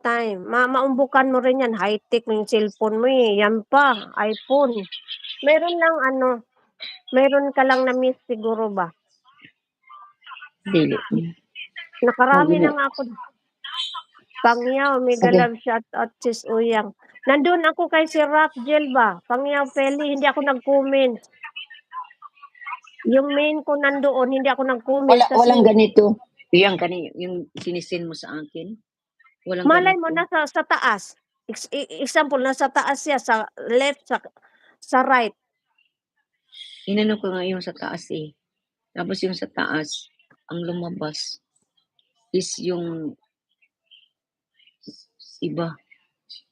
anytime. Maumbukan mo rin yan, high-tech yung cellphone mo, eh, yan pa, iPhone. Meron lang ano, meron ka lang na-miss siguro ba? Dili. Nakarami Magini. na nga ako. Pangyaw, mega Sige. love shout out sis Uyang. Nandun ako kay si Rapjel ba? Pangyaw Feli, hindi ako nag-comment. Yung main ko nandoon, hindi ako nag-comment kasi Walang ganito. Yung sinisend mo sa akin. Walang malay ganito. mo nasa sa taas. Example, nasa taas siya, sa left, sa right. Inano ko nga yung sa taas eh. Tapos yung sa taas, ang lumabas is yung iba.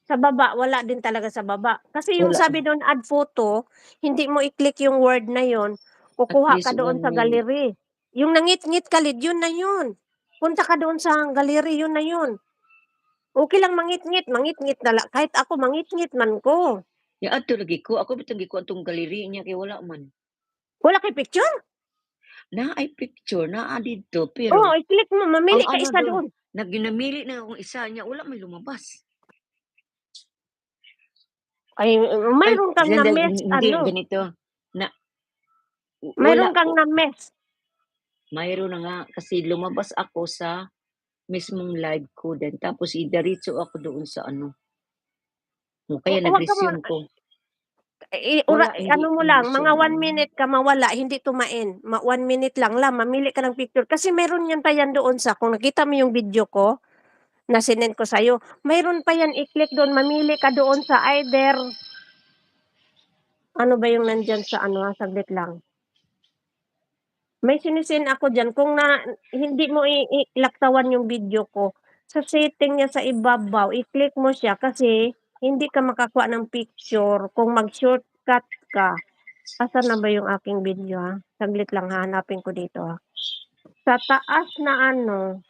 Sa baba, wala din talaga sa baba. Kasi yung Wala. sabi doon, add photo, hindi mo i-click yung word na yon, At kukuha ka least doon 1 sa minute. gallery. Yung nangit-ngit ka lid, yun na yun. Punta ka doon sa gallery, yun na yun. Okay lang mangit-ngit na lang. Kahit ako mangit-ngit man ko. Ya ato lagi ko. Ako bitang ko atong galeri niya kay wala man. Wala kay picture? Na ay picture na dito Oo, pero i-click mo, mamili ang ka ano isa doon, doon. ginamili na akong isa niya, wala may lumabas. Ay, mayroon kang na-miss, Hindi ano? ganito. Na Mayroon wala kang ko. na-miss. Mayroon na nga kasi lumabas ako sa mismong live ko din. Tapos idiretso ako doon sa ano. Kaya Huwag ka mo, nag-resume ko. Wala, ano mo hindi lang, siya mga 1 ano. minute ka mawala, hindi tumain. 1 minute lang, mamili ka ng picture. Kasi mayroon yan pa yan doon sa, kung nakita mo yung video ko, na sinend ko sa'yo, mayroon pa yan, i-click doon, mamili ka doon sa either, ano ba yung nandyan sa ano, saglit lang. May sinisend ako dyan, kung hindi mo ilaktawan yung video ko, sa setting niya sa ibabaw, i-click mo siya kasi hindi ka makakuha ng picture kung mag-shortcut ka. Asan na ba yung aking video, ha? Saglit lang, hahanapin ko dito, ha. Sa taas na ano,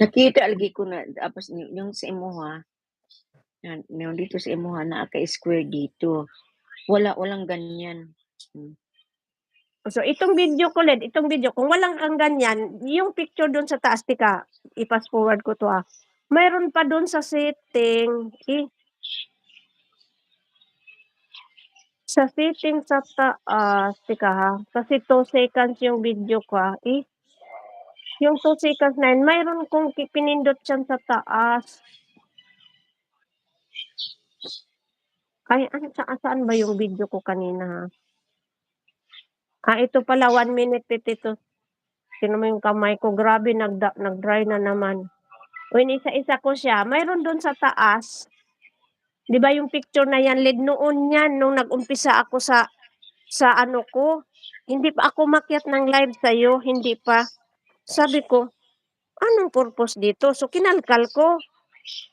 Nakita lagi ko na tapos yung sa imuha, yung dito sa imuha na square dito. Walang ganyan. so itong video ko ulit, itong video, kung walang kang ganyan, yung picture doon sa taas, tika, i-fast forward ko to, ha. Mayroon pa doon sa setting, sa setting sa taas, tika ha, kasi 2 seconds yung video ko, ha. Yung 2 seconds na yun, mayroon kong pinindot dyan sa taas. Ay, saan ba yung video ko kanina, ha? Ito pala, 1 minute 52. Tingnan mo yung kamay ko, grabe nag-dry na naman. When isa-isa ko siya, mayroon doon sa taas. 'Di ba yung picture na yan, lid noon yan, nung nag-umpisa ako sa ano ko. Hindi pa ako makyat ng live sa'yo, hindi pa. Sabi ko, anong purpose dito? So, kinalkal ko.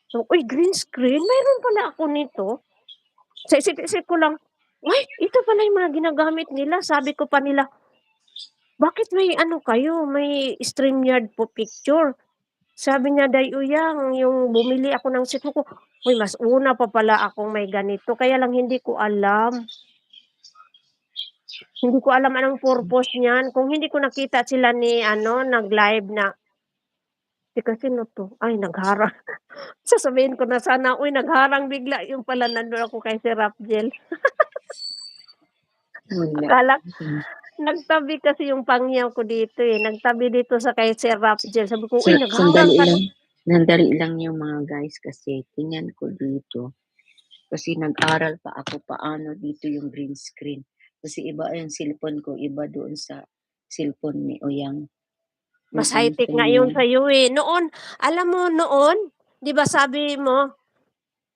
So, uy, green screen, mayroon pala ako nito. Sa isip-isip ko lang, uy, ito pala yung mga ginagamit nila. Sabi ko pa nila, bakit may ano kayo, may StreamYard po picture? Sabi niya, Day Uyang, yung bumili ako ng seat ko, uy, mas una pa pala akong may ganito. Kaya lang hindi ko alam. Hindi ko alam anong purpose niyan. Kung hindi ko nakita sila ni nag-live na, teka sino 'to? Ay, nagharang. Sasabihin ko na sana, uy, nagharang bigla. Yung pala nandun ako kay si Rapjel. Wala. Akala, nagtabi kasi yung pangyaw ko dito eh. Nagtabi dito sa kay si Rapjel. Sabi ko, uy, nagharang ka. Sandali lang yung mga guys kasi tingnan ko dito. Kasi nag-aral pa ako paano dito yung green screen. Kasi iba yung cellphone ko, iba doon sa cellphone ni Oyang. Mas high-tech nga yun sa'yo eh. Noon, alam mo noon, di ba sabi mo,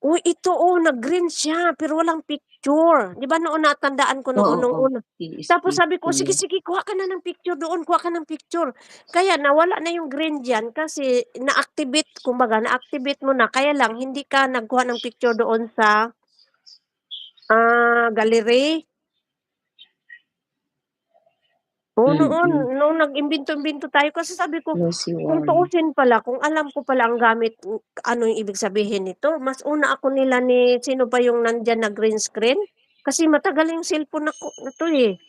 uy, ito nag-green siya, pero walang picture. Di ba noon natandaan ko noon nung Oo. una. Tapos sabi ko, sige, kuha ka na ng picture doon, kuha ka ng picture. Kaya nawala na yung green dyan kasi na-activate, kumbaga, na-activate mo na. Kaya lang, hindi ka nagkuha ng picture doon sa gallery. Oo, noon, nung nag-imbento-imbento tayo kasi sabi ko, kung tuusin pala, kung alam ko pala ang gamit, ano yung ibig sabihin nito, mas una ako nila ni, sino ba yung nandyan na green screen? Kasi matagal yung cellphone na to eh.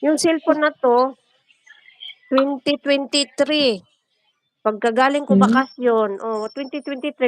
Yung cellphone na to, 2023. Pagkagaling ko bakasyon, 2023,